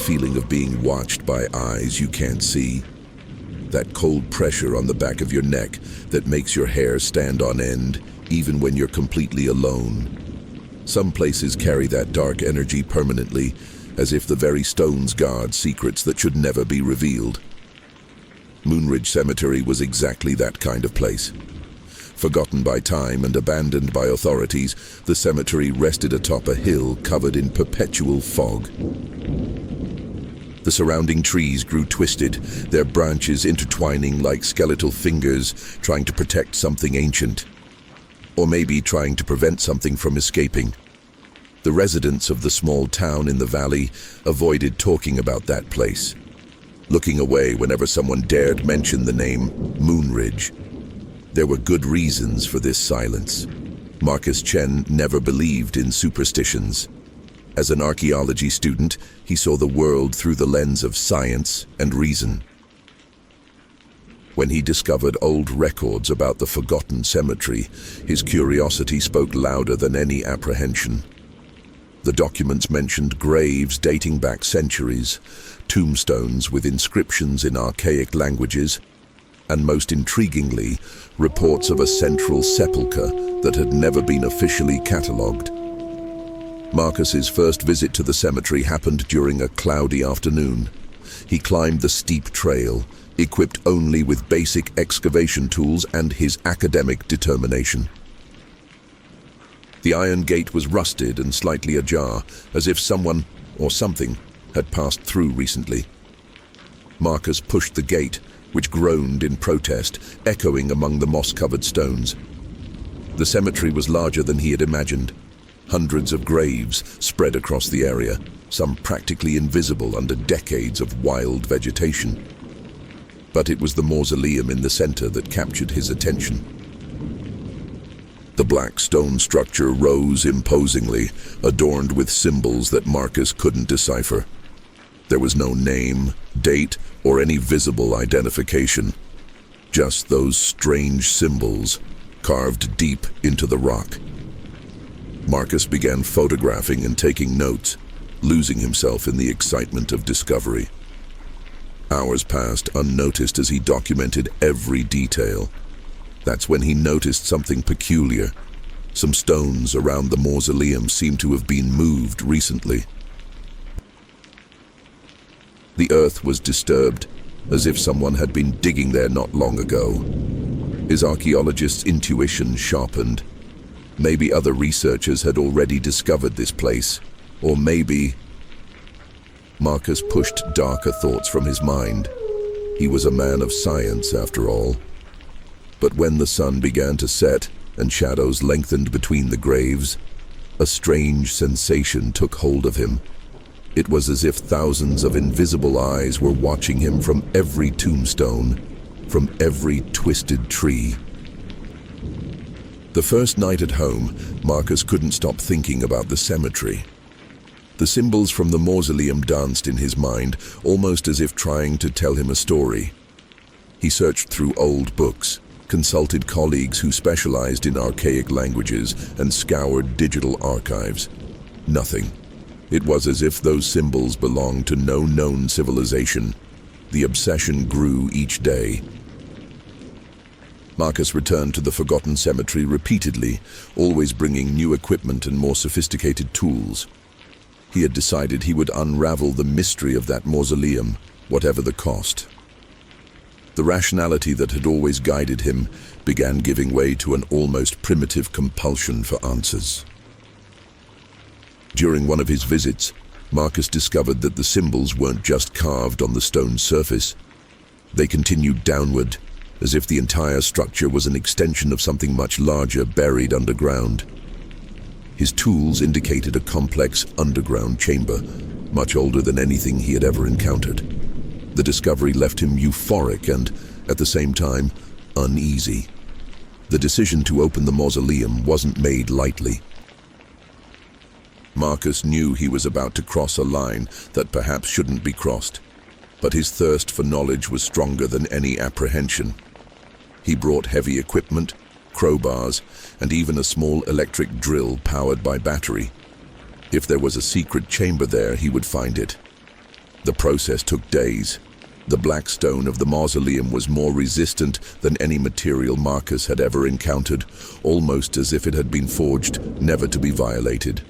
feeling of being watched by eyes you can't see. That cold pressure on the back of your neck that makes your hair stand on end, even when you're completely alone. Some places carry that dark energy permanently, as if the very stones guard secrets that should never be revealed. Moonridge Cemetery was exactly that kind of place. Forgotten by time and abandoned by authorities, the cemetery rested atop a hill covered in perpetual fog. The surrounding trees grew twisted, their branches intertwining like skeletal fingers, trying to protect something ancient. Or maybe trying to prevent something from escaping. The residents of the small town in the valley avoided talking about that place, looking away whenever someone dared mention the name Moonridge. There were good reasons for this silence. Marcus Chen never believed in superstitions. As an archaeology student, he saw the world through the lens of science and reason. When he discovered old records about the forgotten cemetery, his curiosity spoke louder than any apprehension. The documents mentioned graves dating back centuries, tombstones with inscriptions in archaic languages, and most intriguingly, reports of a central sepulchre that had never been officially catalogued. Marcus's first visit to the cemetery happened during a cloudy afternoon. He climbed the steep trail, equipped only with basic excavation tools and his academic determination. The iron gate was rusted and slightly ajar, as if someone or something had passed through recently. Marcus pushed the gate, which groaned in protest, echoing among the moss-covered stones. The cemetery was larger than he had imagined. Hundreds of graves spread across the area, some practically invisible under decades of wild vegetation. But it was the mausoleum in the center that captured his attention. The black stone structure rose imposingly, adorned with symbols that Marcus couldn't decipher. There was no name, date, or any visible identification. Just those strange symbols, carved deep into the rock. Marcus began photographing and taking notes, losing himself in the excitement of discovery. Hours passed unnoticed as he documented every detail. That's when he noticed something peculiar. Some stones around the mausoleum seemed to have been moved recently. The earth was disturbed, as if someone had been digging there not long ago. His archaeologist's intuition sharpened. Maybe other researchers had already discovered this place, or maybe... Marcus pushed darker thoughts from his mind. He was a man of science, after all. But when the sun began to set and shadows lengthened between the graves, a strange sensation took hold of him. It was as if thousands of invisible eyes were watching him from every tombstone, from every twisted tree. The first night at home, Marcus couldn't stop thinking about the cemetery. The symbols from the mausoleum danced in his mind, almost as if trying to tell him a story. He searched through old books, consulted colleagues who specialized in archaic languages, and scoured digital archives. Nothing. It was as if those symbols belonged to no known civilization. The obsession grew each day. Marcus returned to the forgotten cemetery repeatedly, always bringing new equipment and more sophisticated tools. He had decided he would unravel the mystery of that mausoleum, whatever the cost. The rationality that had always guided him began giving way to an almost primitive compulsion for answers. During one of his visits, Marcus discovered that the symbols weren't just carved on the stone surface. They continued downward, as if the entire structure was an extension of something much larger buried underground. His tools indicated a complex underground chamber, much older than anything he had ever encountered. The discovery left him euphoric and, at the same time, uneasy. The decision to open the mausoleum wasn't made lightly. Marcus knew he was about to cross a line that perhaps shouldn't be crossed, but his thirst for knowledge was stronger than any apprehension. He brought heavy equipment, crowbars, and even a small electric drill powered by battery. If there was a secret chamber there, he would find it. The process took days. The black stone of the mausoleum was more resistant than any material Marcus had ever encountered, almost as if it had been forged never to be violated.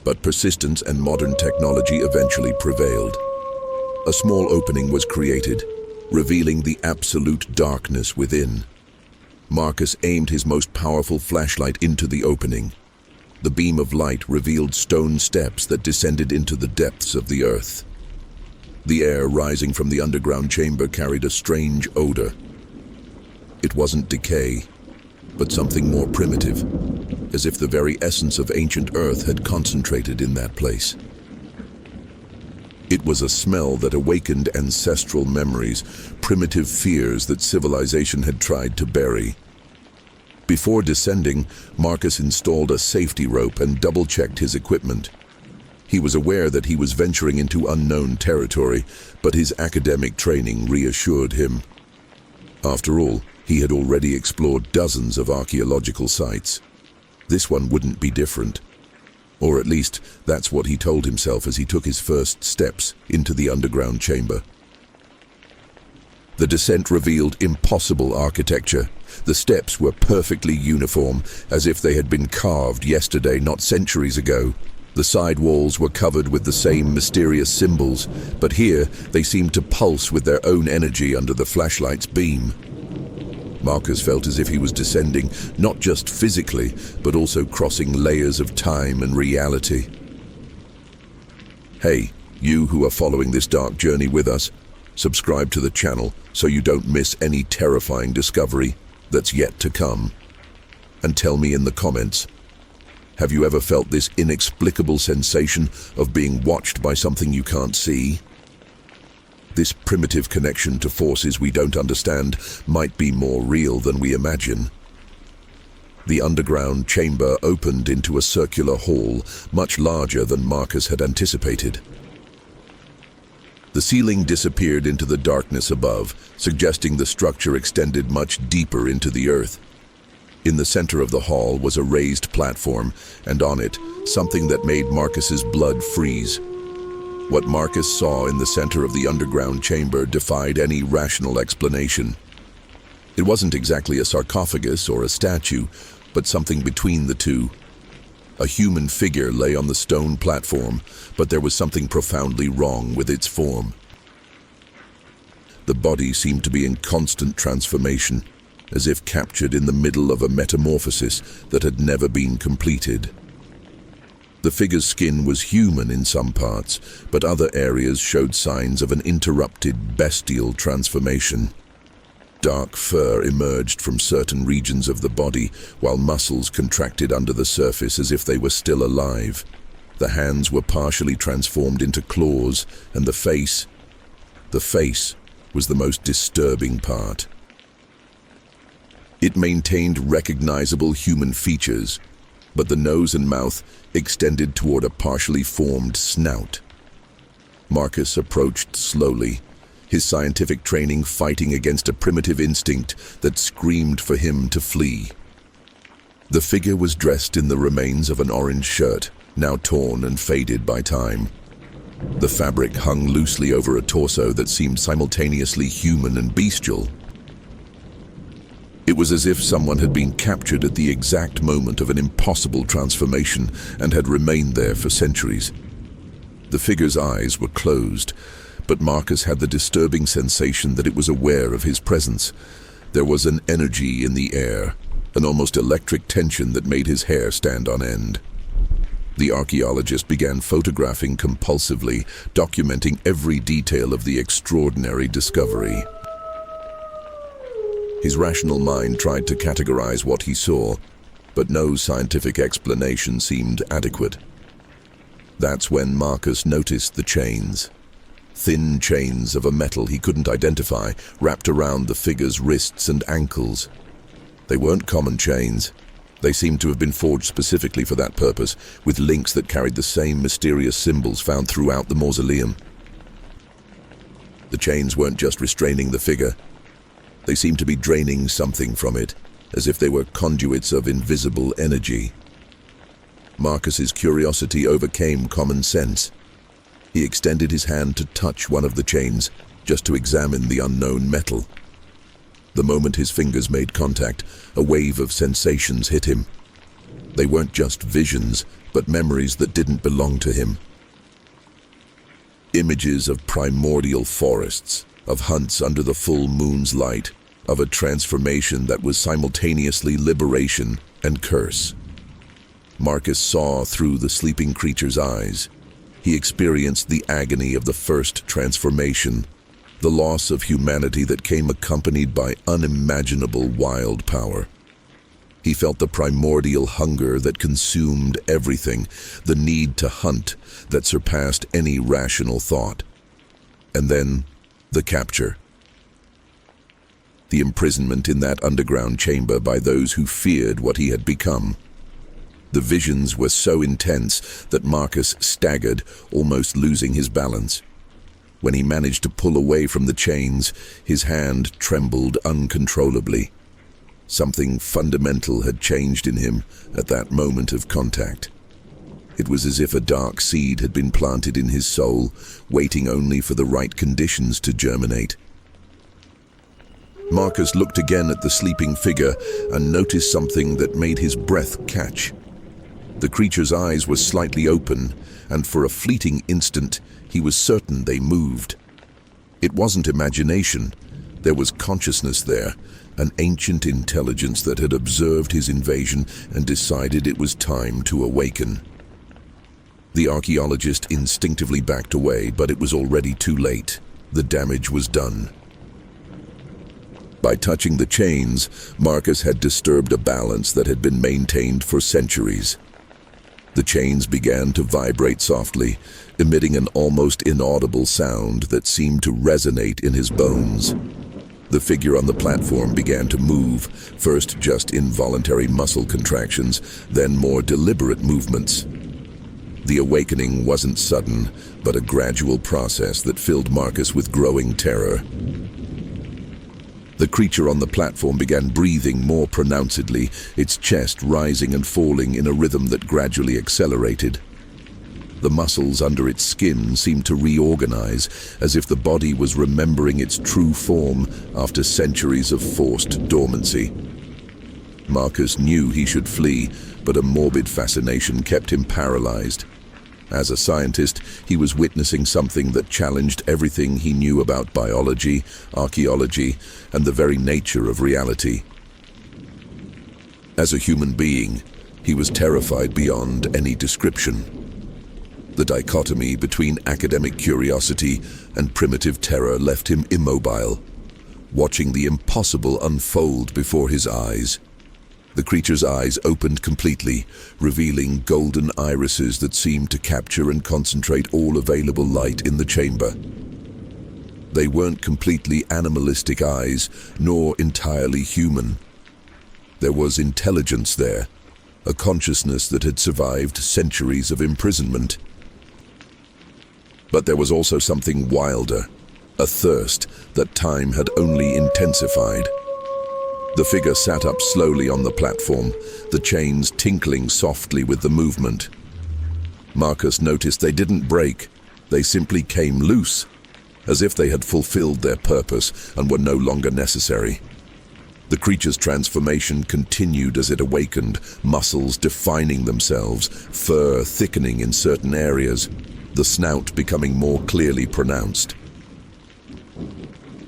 But persistence and modern technology eventually prevailed. A small opening was created, revealing the absolute darkness within. Marcus aimed his most powerful flashlight into the opening. The beam of light revealed stone steps that descended into the depths of the earth. The air rising from the underground chamber carried a strange odor. It wasn't decay, but something more primitive, as if the very essence of ancient earth had concentrated in that place. It was a smell that awakened ancestral memories, primitive fears that civilization had tried to bury. Before descending, Marcus installed a safety rope and double-checked his equipment. He was aware that he was venturing into unknown territory, but his academic training reassured him. After all, he had already explored dozens of archaeological sites. This one wouldn't be different. Or at least, that's what he told himself as he took his first steps into the underground chamber. The descent revealed impossible architecture. The steps were perfectly uniform, as if they had been carved yesterday, not centuries ago. The side walls were covered with the same mysterious symbols, but here they seemed to pulse with their own energy under the flashlight's beam. Marcus felt as if he was descending, not just physically, but also crossing layers of time and reality. Hey, you who are following this dark journey with us, subscribe to the channel so you don't miss any terrifying discovery that's yet to come. And tell me in the comments, have you ever felt this inexplicable sensation of being watched by something you can't see? This primitive connection to forces we don't understand might be more real than we imagine. The underground chamber opened into a circular hall, much larger than Marcus had anticipated. The ceiling disappeared into the darkness above, suggesting the structure extended much deeper into the earth. In the center of the hall was a raised platform, and on it, something that made Marcus's blood freeze. What Marcus saw in the center of the underground chamber defied any rational explanation. It wasn't exactly a sarcophagus or a statue, but something between the two. A human figure lay on the stone platform, but there was something profoundly wrong with its form. The body seemed to be in constant transformation, as if captured in the middle of a metamorphosis that had never been completed. The figure's skin was human in some parts, but other areas showed signs of an interrupted bestial transformation. Dark fur emerged from certain regions of the body, while muscles contracted under the surface as if they were still alive. The hands were partially transformed into claws, and the face was the most disturbing part. It maintained recognizable human features, but the nose and mouth extended toward a partially formed snout. Marcus approached slowly, his scientific training fighting against a primitive instinct that screamed for him to flee. The figure was dressed in the remains of an orange shirt, now torn and faded by time. The fabric hung loosely over a torso that seemed simultaneously human and bestial. It was as if someone had been captured at the exact moment of an impossible transformation and had remained there for centuries. The figure's eyes were closed, but Marcus had the disturbing sensation that it was aware of his presence. There was an energy in the air, an almost electric tension that made his hair stand on end. The archaeologist began photographing compulsively, documenting every detail of the extraordinary discovery. His rational mind tried to categorize what he saw, but no scientific explanation seemed adequate. That's when Marcus noticed the chains. Thin chains of a metal he couldn't identify, wrapped around the figure's wrists and ankles. They weren't common chains. They seemed to have been forged specifically for that purpose, with links that carried the same mysterious symbols found throughout the mausoleum. The chains weren't just restraining the figure. They seemed to be draining something from it, as if they were conduits of invisible energy. Marcus's curiosity overcame common sense. He extended his hand to touch one of the chains, just to examine the unknown metal. The moment his fingers made contact, a wave of sensations hit him. They weren't just visions, but memories that didn't belong to him. Images of primordial forests, of hunts under the full moon's light, of a transformation that was simultaneously liberation and curse. Marcus saw through the sleeping creature's eyes. He experienced the agony of the first transformation, the loss of humanity that came accompanied by unimaginable wild power. He felt the primordial hunger that consumed everything, the need to hunt that surpassed any rational thought. And then, the capture. The imprisonment in that underground chamber by those who feared what he had become. The visions were so intense that Marcus staggered, almost losing his balance. When he managed to pull away from the chains, his hand trembled uncontrollably. Something fundamental had changed in him at that moment of contact. It was as if a dark seed had been planted in his soul, waiting only for the right conditions to germinate. Marcus looked again at the sleeping figure and noticed something that made his breath catch. The creature's eyes were slightly open, and for a fleeting instant, he was certain they moved. It wasn't imagination. There was consciousness there, an ancient intelligence that had observed his invasion and decided it was time to awaken. The archaeologist instinctively backed away, but it was already too late. The damage was done. By touching the chains, Marcus had disturbed a balance that had been maintained for centuries. The chains began to vibrate softly, emitting an almost inaudible sound that seemed to resonate in his bones. The figure on the platform began to move, first just involuntary muscle contractions, then more deliberate movements. The awakening wasn't sudden, but a gradual process that filled Marcus with growing terror. The creature on the platform began breathing more pronouncedly, its chest rising and falling in a rhythm that gradually accelerated. The muscles under its skin seemed to reorganize, as if the body was remembering its true form after centuries of forced dormancy. Marcus knew he should flee, but a morbid fascination kept him paralyzed. As a scientist, he was witnessing something that challenged everything he knew about biology, archaeology, and the very nature of reality. As a human being, he was terrified beyond any description. The dichotomy between academic curiosity and primitive terror left him immobile, watching the impossible unfold before his eyes. The creature's eyes opened completely, revealing golden irises that seemed to capture and concentrate all available light in the chamber. They weren't completely animalistic eyes, nor entirely human. There was intelligence there, a consciousness that had survived centuries of imprisonment. But there was also something wilder, a thirst that time had only intensified. The figure sat up slowly on the platform, the chains tinkling softly with the movement. Marcus noticed they didn't break, they simply came loose, as if they had fulfilled their purpose and were no longer necessary. The creature's transformation continued as it awakened, muscles defining themselves, fur thickening in certain areas, the snout becoming more clearly pronounced.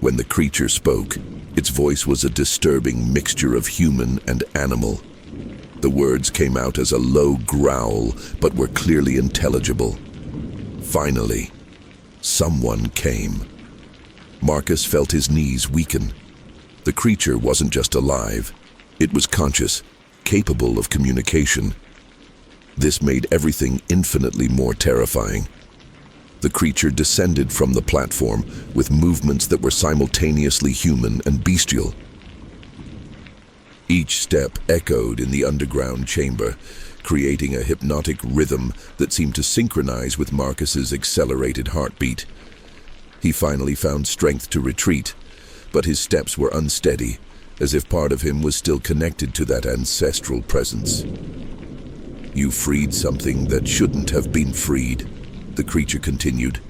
When the creature spoke, its voice was a disturbing mixture of human and animal. The words came out as a low growl, but were clearly intelligible. Finally, someone came. Marcus felt his knees weaken. The creature wasn't just alive. It was conscious, capable of communication. This made everything infinitely more terrifying. The creature descended from the platform with movements that were simultaneously human and bestial. Each step echoed in the underground chamber, creating a hypnotic rhythm that seemed to synchronize with Marcus's accelerated heartbeat. He finally found strength to retreat, but his steps were unsteady, as if part of him was still connected to that ancestral presence. "You freed something that shouldn't have been freed," The creature continued,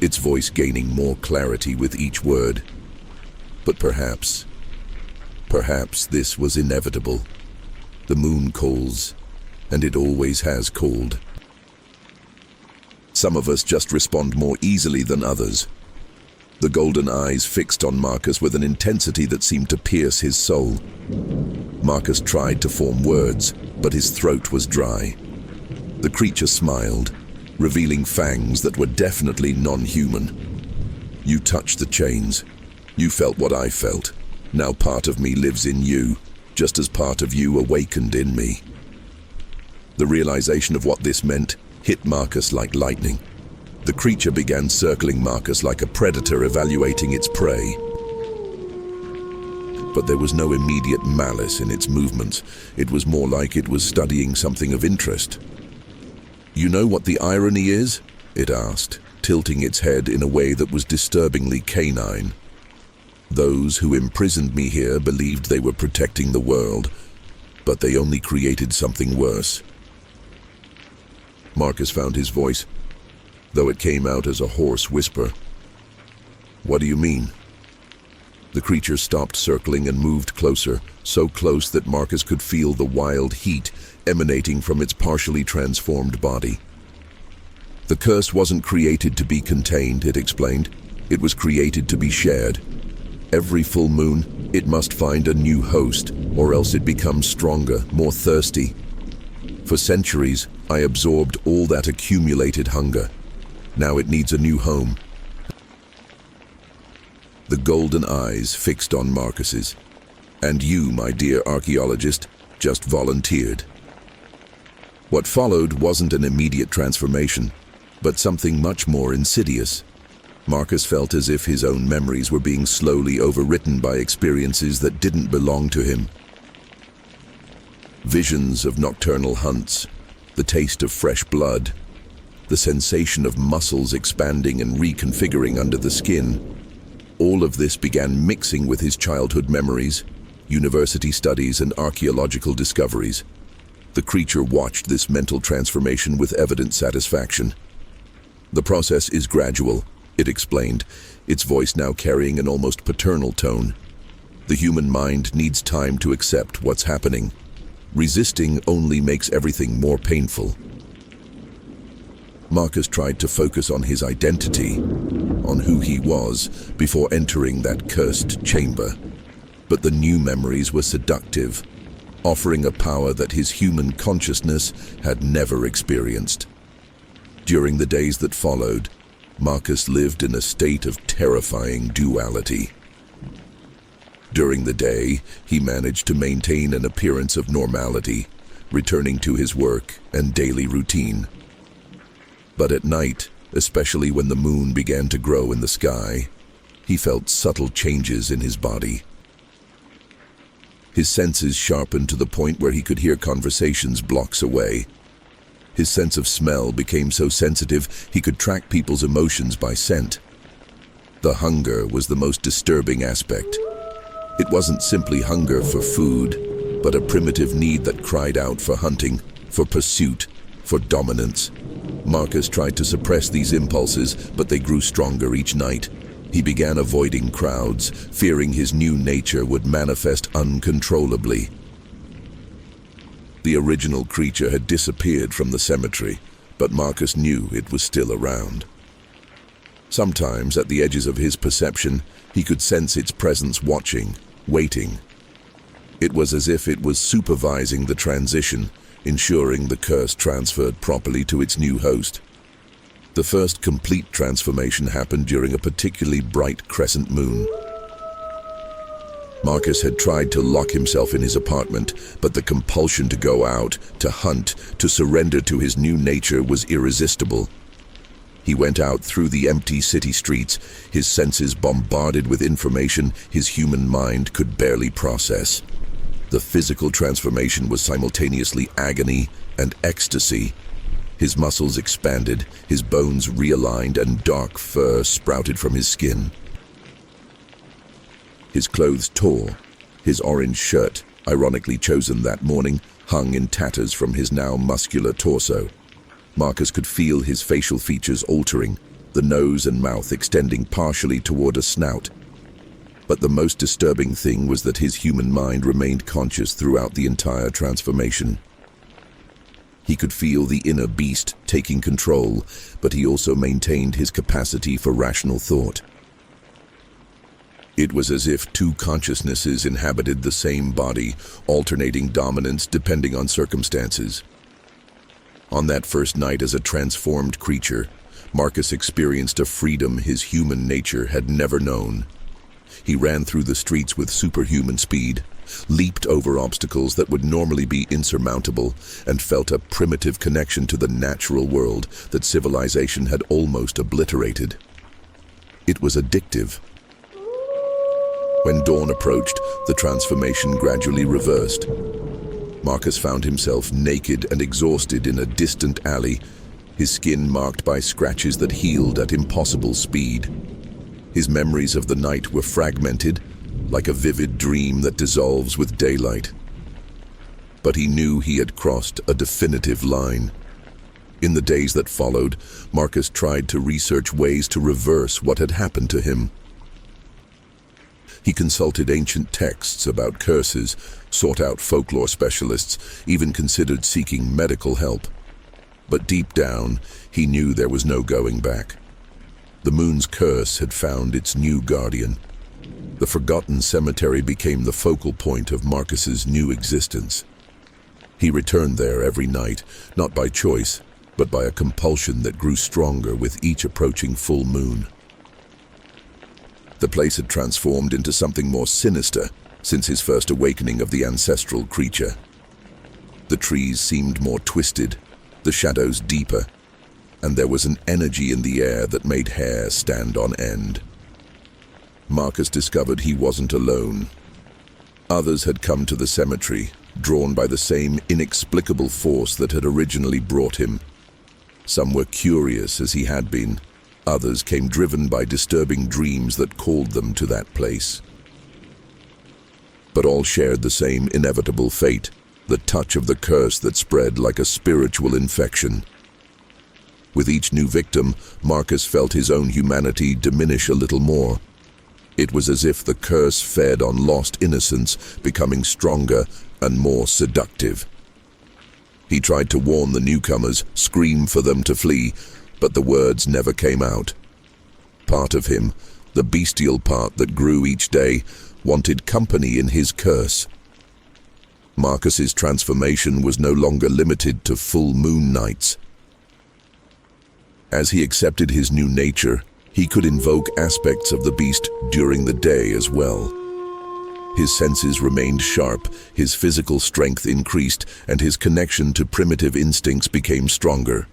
its voice gaining more clarity with each word. But perhaps this was inevitable. The moon calls, and it always has called. Some of us just respond more easily than others. The golden eyes fixed on Marcus with an intensity that seemed to pierce his soul. Marcus tried to form words, but his throat was dry. The creature smiled, revealing fangs that were definitely non-human. You touched the chains. You felt what I felt. Now part of me lives in you, just as part of you awakened in me. The realization of what this meant hit Marcus like lightning. The creature began circling Marcus like a predator evaluating its prey. But there was no immediate malice in its movements. It was more like it was studying something of interest. "You know what the irony is?" it asked, tilting its head in a way that was disturbingly canine. "Those who imprisoned me here believed they were protecting the world, but they only created something worse." Marcus found his voice, though it came out as a hoarse whisper. "What do you mean?" The creature stopped circling and moved closer, so close that Marcus could feel the wild heat emanating from its partially transformed body. "The curse wasn't created to be contained," it explained. "It was created to be shared. Every full moon, it must find a new host, or else it becomes stronger, more thirsty. For centuries, I absorbed all that accumulated hunger. Now it needs a new home." The golden eyes fixed on Marcus's. "And you, my dear archaeologist, just volunteered." What followed wasn't an immediate transformation, but something much more insidious. Marcus felt as if his own memories were being slowly overwritten by experiences that didn't belong to him. Visions of nocturnal hunts, the taste of fresh blood, the sensation of muscles expanding and reconfiguring under the skin. All of this began mixing with his childhood memories, university studies, and archaeological discoveries. The creature watched this mental transformation with evident satisfaction. "The process is gradual," it explained, its voice now carrying an almost paternal tone. "The human mind needs time to accept what's happening. Resisting only makes everything more painful." Marcus tried to focus on his identity, on who he was, before entering that cursed chamber. But the new memories were seductive, offering a power that his human consciousness had never experienced. During the days that followed, Marcus lived in a state of terrifying duality. During the day, he managed to maintain an appearance of normality, returning to his work and daily routine. But at night, especially when the moon began to grow in the sky, he felt subtle changes in his body. His senses sharpened to the point where he could hear conversations blocks away. His sense of smell became so sensitive he could track people's emotions by scent. The hunger was the most disturbing aspect. It wasn't simply hunger for food, but a primitive need that cried out for hunting, for pursuit, for dominance. Marcus tried to suppress these impulses, but they grew stronger each night. He began avoiding crowds, fearing his new nature would manifest uncontrollably. The original creature had disappeared from the cemetery, but Marcus knew it was still around. Sometimes, at the edges of his perception, he could sense its presence watching, waiting. It was as if it was supervising the transition, ensuring the curse transferred properly to its new host. The first complete transformation happened during a particularly bright crescent moon. Marcus had tried to lock himself in his apartment, but the compulsion to go out, to hunt, to surrender to his new nature was irresistible. He went out through the empty city streets, his senses bombarded with information his human mind could barely process. The physical transformation was simultaneously agony and ecstasy. His muscles expanded, his bones realigned, and dark fur sprouted from his skin. His clothes tore. His orange shirt, ironically chosen that morning, hung in tatters from his now muscular torso. Marcus could feel his facial features altering, the nose and mouth extending partially toward a snout. But the most disturbing thing was that his human mind remained conscious throughout the entire transformation. He could feel the inner beast taking control, but he also maintained his capacity for rational thought. It was as if two consciousnesses inhabited the same body, alternating dominance depending on circumstances. On that first night as a transformed creature, Marcus experienced a freedom his human nature had never known. He ran through the streets with superhuman speed, leaped over obstacles that would normally be insurmountable, and felt a primitive connection to the natural world that civilization had almost obliterated. It was addictive. When dawn approached, the transformation gradually reversed. Marcus found himself naked and exhausted in a distant alley, his skin marked by scratches that healed at impossible speed. His memories of the night were fragmented, like a vivid dream that dissolves with daylight. But he knew he had crossed a definitive line. In the days that followed, Marcus tried to research ways to reverse what had happened to him. He consulted ancient texts about curses, sought out folklore specialists, even considered seeking medical help. But deep down, he knew there was no going back. The moon's curse had found its new guardian. The forgotten cemetery became the focal point of Marcus's new existence. He returned there every night, not by choice, but by a compulsion that grew stronger with each approaching full moon. The place had transformed into something more sinister since his first awakening of the ancestral creature. The trees seemed more twisted, the shadows deeper, and there was an energy in the air that made hair stand on end. Marcus discovered he wasn't alone. Others had come to the cemetery, drawn by the same inexplicable force that had originally brought him. Some were curious as he had been. Others came driven by disturbing dreams that called them to that place. But all shared the same inevitable fate, the touch of the curse that spread like a spiritual infection. With each new victim, Marcus felt his own humanity diminish a little more. It was as if the curse fed on lost innocence, becoming stronger and more seductive. He tried to warn the newcomers, scream for them to flee, but the words never came out. Part of him, the bestial part that grew each day, wanted company in his curse. Marcus's transformation was no longer limited to full moon nights. As he accepted his new nature, he could invoke aspects of the beast during the day as well. His senses remained sharp, his physical strength increased, and his connection to primitive instincts became stronger.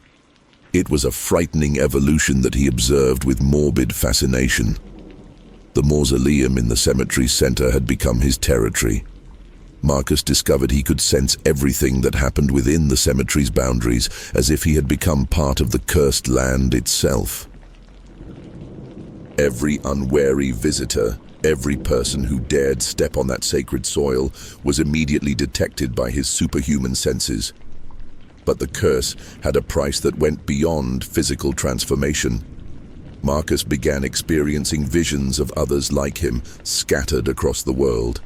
It was a frightening evolution that he observed with morbid fascination. The mausoleum in the cemetery's center had become his territory. Marcus discovered he could sense everything that happened within the cemetery's boundaries, as if he had become part of the cursed land itself. Every unwary visitor, every person who dared step on that sacred soil, was immediately detected by his superhuman senses. But the curse had a price that went beyond physical transformation. Marcus began experiencing visions of others like him, scattered across the world.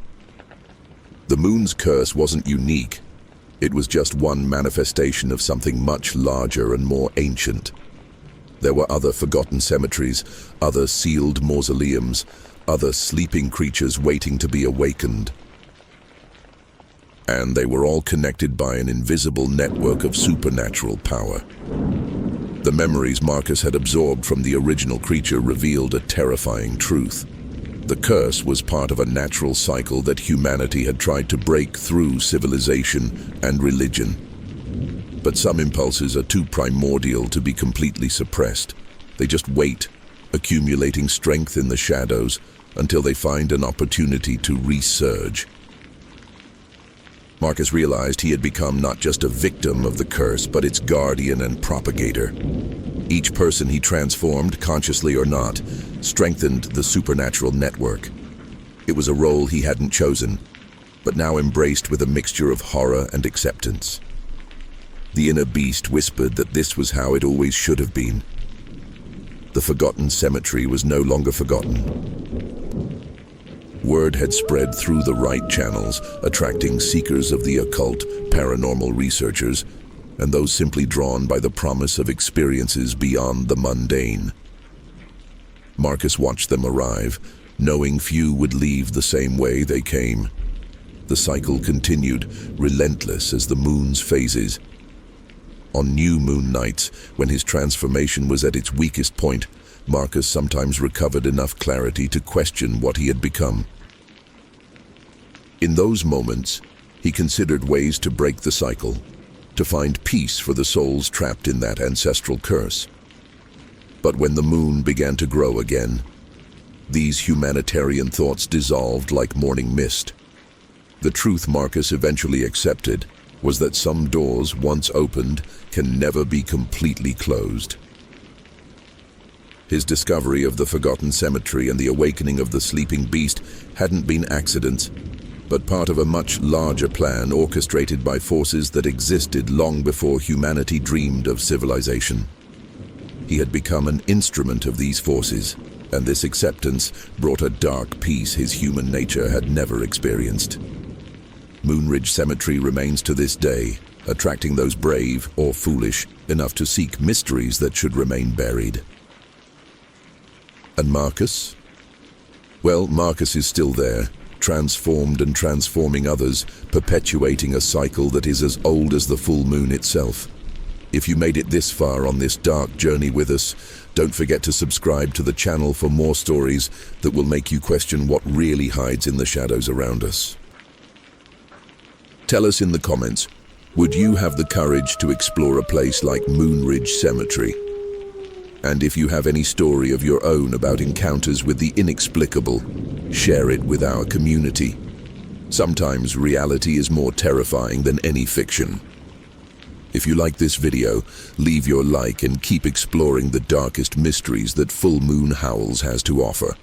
The moon's curse wasn't unique. It was just one manifestation of something much larger and more ancient. There were other forgotten cemeteries, other sealed mausoleums, other sleeping creatures waiting to be awakened. And they were all connected by an invisible network of supernatural power. The memories Marcus had absorbed from the original creature revealed a terrifying truth. The curse was part of a natural cycle that humanity had tried to break through civilization and religion. But some impulses are too primordial to be completely suppressed. They just wait, accumulating strength in the shadows until they find an opportunity to resurge. Marcus realized he had become not just a victim of the curse, but its guardian and propagator. Each person he transformed, consciously or not, strengthened the supernatural network. It was a role he hadn't chosen, but now embraced with a mixture of horror and acceptance. The inner beast whispered that this was how it always should have been. The forgotten cemetery was no longer forgotten. Word had spread through the right channels, attracting seekers of the occult, paranormal researchers, and those simply drawn by the promise of experiences beyond the mundane. Marcus watched them arrive, knowing few would leave the same way they came. The cycle continued, relentless as the moon's phases. On new moon nights, when his transformation was at its weakest point, Marcus sometimes recovered enough clarity to question what he had become. In those moments, he considered ways to break the cycle, to find peace for the souls trapped in that ancestral curse. But when the moon began to grow again, these humanitarian thoughts dissolved like morning mist. The truth Marcus eventually accepted was that some doors, once opened, can never be completely closed. His discovery of the forgotten cemetery and the awakening of the sleeping beast hadn't been accidents, but part of a much larger plan orchestrated by forces that existed long before humanity dreamed of civilization. He had become an instrument of these forces, and this acceptance brought a dark peace his human nature had never experienced. Moonridge Cemetery remains to this day, attracting those brave or foolish enough to seek mysteries that should remain buried. And Marcus? Well, Marcus is still there, transformed and transforming others, perpetuating a cycle that is as old as the full moon itself. If you made it this far on this dark journey with us, don't forget to subscribe to the channel for more stories that will make you question what really hides in the shadows around us. Tell us in the comments, would you have the courage to explore a place like Moonridge Cemetery? And if you have any story of your own about encounters with the inexplicable, share it with our community. Sometimes reality is more terrifying than any fiction. If you like this video, leave your like and keep exploring the darkest mysteries that Full Moon Howls has to offer.